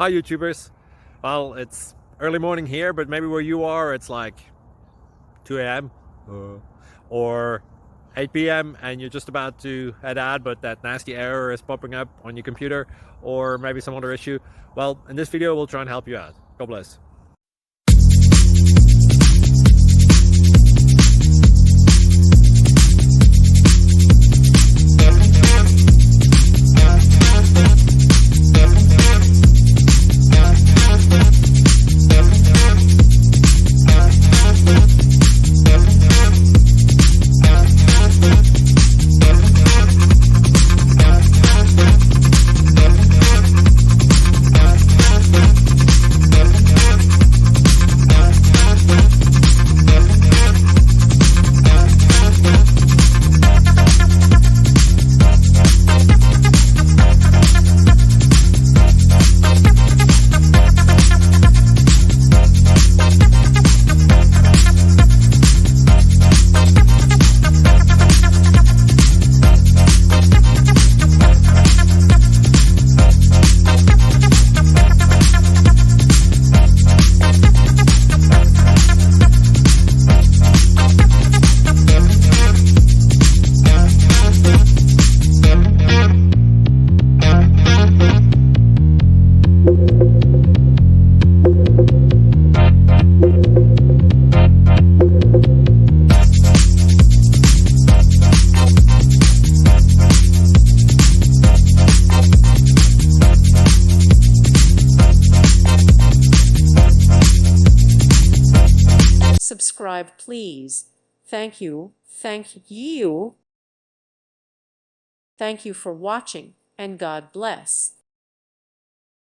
Hi YouTubers. Well, it's early morning here, but maybe where you are it's like 2 a.m. or 8 p.m. and you're just about to head out, but that nasty error is popping up on your computer, or maybe some other issue. Well, in this video we'll try and help you out. God bless. Subscribe, please. Thank you. Thank you. Thank you for watching, and God bless.